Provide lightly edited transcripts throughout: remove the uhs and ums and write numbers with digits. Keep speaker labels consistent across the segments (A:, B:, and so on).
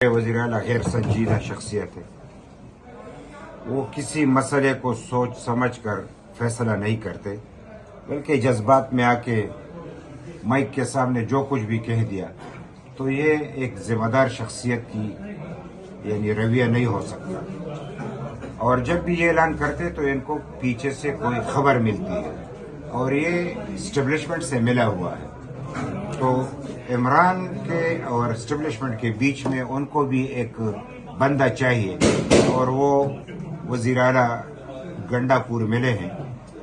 A: वज़ीर आला गैर संजीदा शख्सियत है। वो किसी मसले को सोच समझ कर फैसला नहीं करते, बल्कि जज्बात में आके माइक के सामने जो कुछ भी कह दिया। तो ये एक जिम्मेदार शख्सियत की यानी रवैया नहीं हो सकता। और जब भी ये ऐलान करते तो इनको पीछे से कोई खबर मिलती है, और ये इस्टेब्लिशमेंट से मिला हुआ है। तो इमरान के और इस्टेब्लिशमेंट के बीच में उनको भी एक बंदा चाहिए, और वो वज़ीर आला गंडापुर मिले हैं।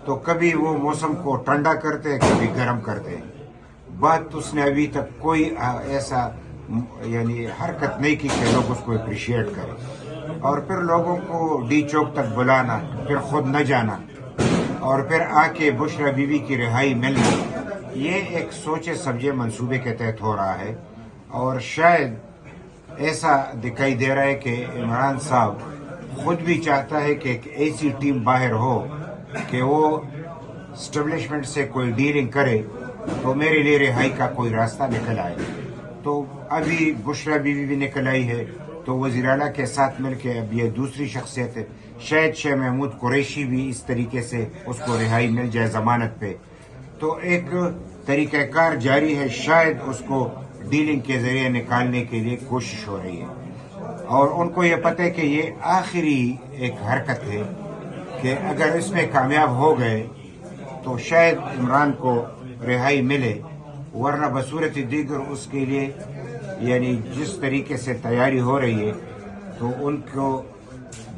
A: तो कभी वो मौसम को ठंडा करते हैं, कभी गर्म करते हैं। बात उसने अभी तक कोई ऐसा यानी हरकत नहीं की कि लोग उसको अप्रिशिएट करें, और फिर लोगों को डी चौक तक बुलाना, फिर खुद न जाना, और फिर आके बुशरा बीवी की रिहाई मिलना, ये एक सोचे समझे मंसूबे के तहत हो रहा है। और शायद ऐसा दिखाई दे रहा है कि इमरान साहब खुद भी चाहता है कि एक ऐसी टीम बाहर हो कि वो एस्टेब्लिशमेंट से कोई डीलिंग करे तो मेरे लिए रिहाई का कोई रास्ता निकल आए। तो अभी बुशरा बीवी भी निकल आई है, तो वज़ीर आला के साथ मिलकर अब ये दूसरी शख्सियत है। शायद शेख महमूद कुरैशी भी इस तरीके से उसको रिहाई मिल जाए जमानत पे। तो एक तरीक़ाकार जारी है, शायद उसको डीलिंग के जरिए निकालने के लिए कोशिश हो रही है। और उनको ये पता है कि ये आखिरी एक हरकत है कि अगर इसमें कामयाब हो गए तो शायद इमरान को रिहाई मिले, वरना बसूरत दीगर उसके लिए यानी जिस तरीके से तैयारी हो रही है तो उनको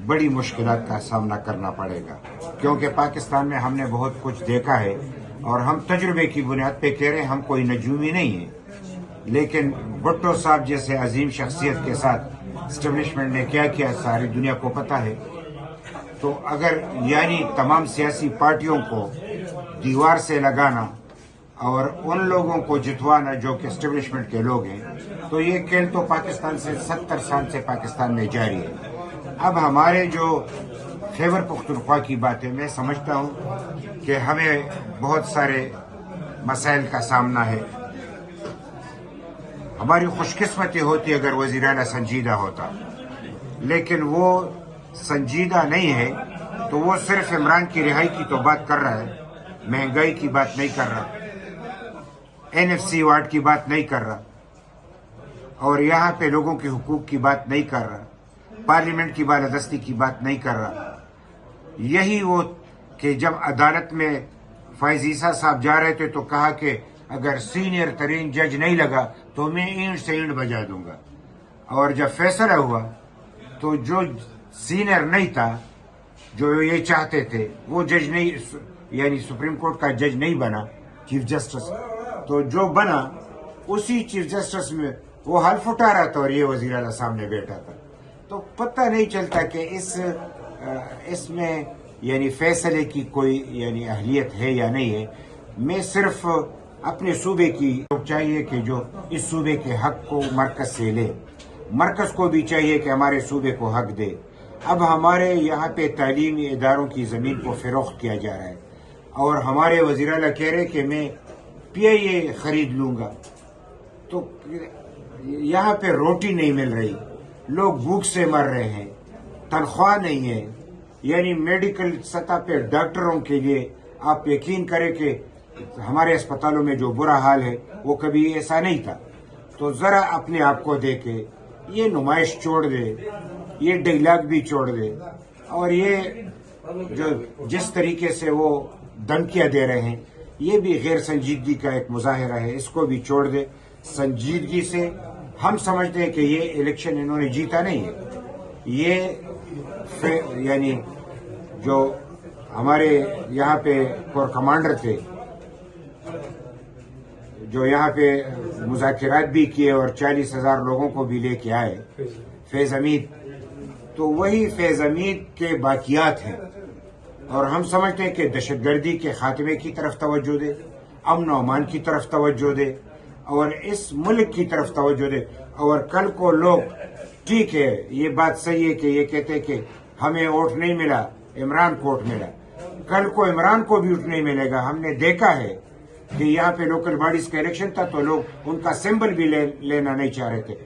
A: बड़ी मुश्किलात का सामना करना पड़ेगा। क्योंकि पाकिस्तान में हमने बहुत कुछ देखा है, और हम तजुर्बे की बुनियाद पे कह रहे हैं, हम कोई नजूमी नहीं है। लेकिन भुट्टो साहब जैसे अजीम शख्सियत के साथ एस्टेब्लिशमेंट ने क्या किया सारी दुनिया को पता है। तो अगर यानी तमाम सियासी पार्टियों को दीवार से लगाना और उन लोगों को जितवाना जो कि एस्टेब्लिशमेंट के लोग हैं, तो ये खेल तो पाकिस्तान से 70 साल से पाकिस्तान में जारी है। अब हमारे जो खैबर पख्तूनख्वा की बात है, मैं समझता हूँ कि हमें बहुत सारे मसाइल का सामना है। हमारी खुशकिस्मती होती अगर वज़ीर आला संजीदा होता, लेकिन वो संजीदा नहीं है। तो वो सिर्फ इमरान की रिहाई की तो बात कर रहा है, महंगाई की बात नहीं कर रहा, NFC वार्ड की बात नहीं कर रहा, और यहाँ पे लोगों के हुकूक की बात नहीं कर रहा, पार्लियामेंट की बालादस्ती की बात नहीं कर रहा। यही वो कि जब अदालत में फैज ईसा साहब जा रहे थे तो कहा कि अगर सीनियर तरीन जज नहीं लगा तो मैं ईंट से ईंट बजा दूंगा, और जब फैसला हुआ तो जो सीनियर नहीं था, जो ये चाहते थे, वो जज नहीं यानी सुप्रीम कोर्ट का जज नहीं बना चीफ जस्टिस, तो जो बना उसी चीफ जस्टिस में वो हल्फ उठा रहा था और ये वज़ीर आला सामने बैठा था। तो पता नहीं चलता कि इसमें यानी फैसले की कोई यानी अहलियत है या नहीं है। मैं सिर्फ अपने सूबे की चाहिए कि जो इस सूबे के हक को मरकज से ले, मरकज को भी चाहिए कि हमारे सूबे को हक दे। अब हमारे यहाँ पे तालीमी इदारों की ज़मीन को फ़रोख्त किया जा रहा है, और हमारे वज़ीर आला कह रहे कि मैं PIA खरीद लूँगा। तो यहाँ पे रोटी नहीं मिल रही, लोग भूख से मर रहे हैं, तनख्वाह नहीं है। यानी मेडिकल सतह पे डॉक्टरों के लिए आप यकीन करें कि हमारे अस्पतालों में जो बुरा हाल है वो कभी ऐसा नहीं था। तो ज़रा अपने आप को देखे, ये नुमाइश छोड़ दे, ये डायलॉग भी छोड़ दे, और ये जो जिस तरीके से वो धमकियाँ दे रहे हैं, ये भी गैर संजीदगी का एक मुजाहिरा है। इसको भी छोड़ दे संजीदगी से। हम समझते हैं कि ये इलेक्शन इन्होंने जीता नहीं है। ये यानी जो हमारे यहाँ पे कोर कमांडर थे, जो यहाँ पे मुज़ाकिरात भी किए और 40,000 लोगों को भी लेके आए, फैज़ हमीद, तो वही फैज़ हमीद के बाकियात हैं। और हम समझते हैं कि दहशतगर्दी के खात्मे की तरफ तवज्जो दे, अमन और अमान की तरफ तवज्जो दे, और इस मुल्क की तरफ तवज्जो दे। और कल को लोग, ठीक है ये बात सही है कि ये कहते हैं कि हमें वोट नहीं मिला, इमरान को वोट मिला, कल को इमरान को भी वोट नहीं मिलेगा। हमने देखा है कि यहाँ पे लोकल बॉडीज का इलेक्शन था तो लोग उनका सिंबल भी लेना नहीं चाह रहे थे।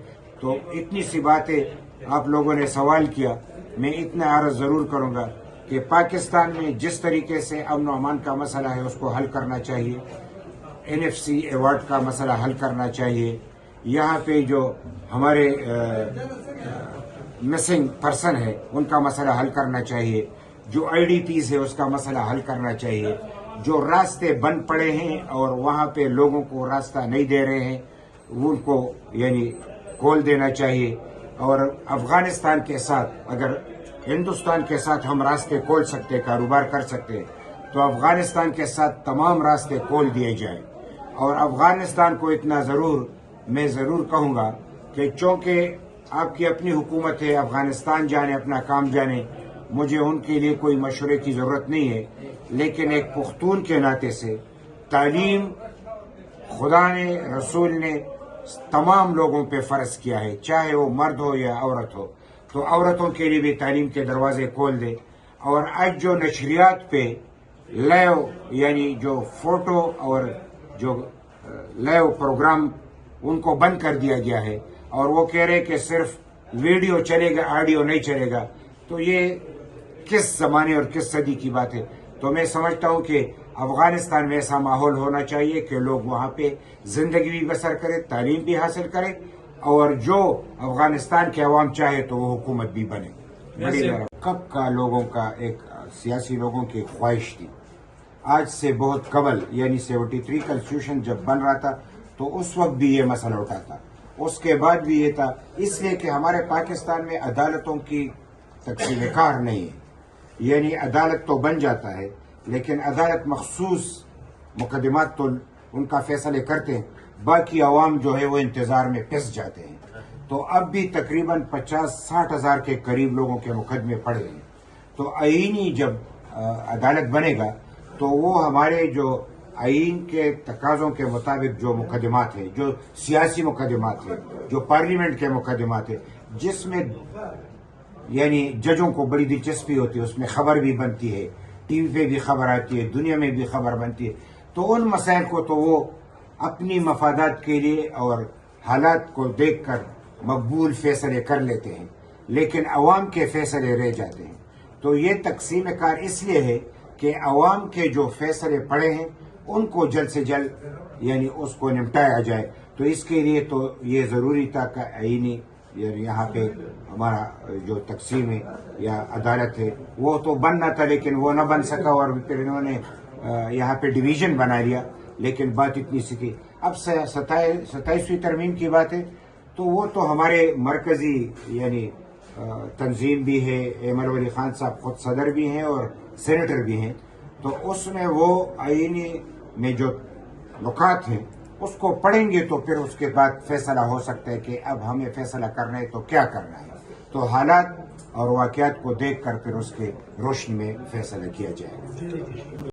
A: تو اتنی سی باتیں آپ لوگوں نے سوال کیا، میں اتنا عرض ضرور کروں گا کہ پاکستان میں جس طریقے سے امن و امان کا مسئلہ ہے اس کو حل کرنا چاہیے، NFC ایوارڈ کا مسئلہ حل کرنا چاہیے، یہاں پہ جو ہمارے مسنگ پرسن ہے ان کا مسئلہ حل کرنا چاہیے، جو IDPs ہے اس کا مسئلہ حل کرنا چاہیے، جو راستے بند پڑے ہیں اور وہاں پہ لوگوں کو راستہ نہیں دے رہے ہیں ان کو یعنی کھول دینا چاہیے، اور افغانستان کے ساتھ اگر ہندوستان کے ساتھ ہم راستے کھول سکتے، کاروبار کر سکتے، تو افغانستان کے ساتھ تمام راستے کھول دیے جائیں۔ اور افغانستان کو اتنا میں ضرور کہوں گا کہ چونکہ آپ کی اپنی حکومت ہے، افغانستان جانے اپنا کام جانے، مجھے ان کے لیے کوئی مشورے کی ضرورت نہیں ہے، لیکن ایک پختون کے ناطے سے تعلیم خدا نے، رسول نے تمام لوگوں پہ فرض کیا ہے، چاہے وہ مرد ہو یا عورت ہو، تو عورتوں کے لیے بھی تعلیم کے دروازے کھول دے۔ اور آج جو نشریات پہ لائیو یعنی جو فوٹو اور جو لائیو پروگرام ان کو بند کر دیا گیا ہے، اور وہ کہہ رہے کہ صرف ویڈیو چلے گا، آڈیو نہیں چلے گا، تو یہ کس زمانے اور کس صدی کی بات ہے؟ تو میں سمجھتا ہوں کہ افغانستان میں ایسا ماحول ہونا چاہیے کہ لوگ وہاں پہ زندگی بھی بسر کرے، تعلیم بھی حاصل کرے، اور جو افغانستان کے عوام چاہے تو وہ حکومت بھی بنے۔ کب کا لوگوں کا ایک سیاسی لوگوں کی خواہش تھی، آج سے بہت قبل یعنی 73 کنسٹیٹیوشن جب بن رہا تھا تو اس وقت بھی یہ مسئلہ اٹھا تھا، اس کے بعد بھی یہ تھا، اس لیے کہ ہمارے پاکستان میں عدالتوں کی تقسیم کار نہیں ہے، یعنی عدالت تو بن جاتا ہے لیکن عدالت مخصوص مقدمات تو ان کا فیصلے کرتے ہیں، باقی عوام جو ہے وہ انتظار میں پس جاتے ہیں۔ تو اب بھی تقریباً 50-60 ہزار کے قریب لوگوں کے مقدمے پڑے ہیں، تو آئینی جب عدالت بنے گا تو وہ ہمارے جو آئین کے تقاضوں کے مطابق جو مقدمات ہیں، جو سیاسی مقدمات ہیں، جو پارلیمنٹ کے مقدمات ہیں، جس میں یعنی ججوں کو بڑی دلچسپی ہوتی ہے، اس میں خبر بھی بنتی ہے، ٹی وی پہ بھی خبر آتی ہے، دنیا میں بھی خبر بنتی ہے، تو ان مسائل کو تو وہ اپنی مفادات کے لیے اور حالات کو دیکھ کر مقبول فیصلے کر لیتے ہیں، لیکن عوام کے فیصلے رہ جاتے ہیں۔ تو یہ تقسیم کار اس لیے ہے کہ عوام کے جو فیصلے پڑے ہیں ان کو جلد سے جلد یعنی اس کو نمٹایا جائے، تو اس کے لیے تو یہ ضروری تھا کہ آئینی یہاں پہ ہمارا جو تقسیم ہے یا عدالت ہے وہ تو بننا تھا، لیکن وہ نہ بن سکا، اور پھر انہوں نے یہاں پہ ڈویژن بنا لیا۔ لیکن بات اتنی سی کی، اب 27ویں ترمیم کی بات ہے تو وہ تو ہمارے مرکزی یعنی تنظیم بھی ہے، ایمل ولی خان صاحب خود صدر بھی ہیں اور سینیٹر بھی ہیں، تو اس میں وہ آئینی میں جو نکات ہیں اس کو پڑھیں گے تو پھر اس کے بعد فیصلہ ہو سکتا ہے کہ اب ہمیں فیصلہ کرنا ہے تو کیا کرنا ہے، تو حالات اور واقعات کو دیکھ کر پھر اس کے روشنی میں فیصلہ کیا جائے گا۔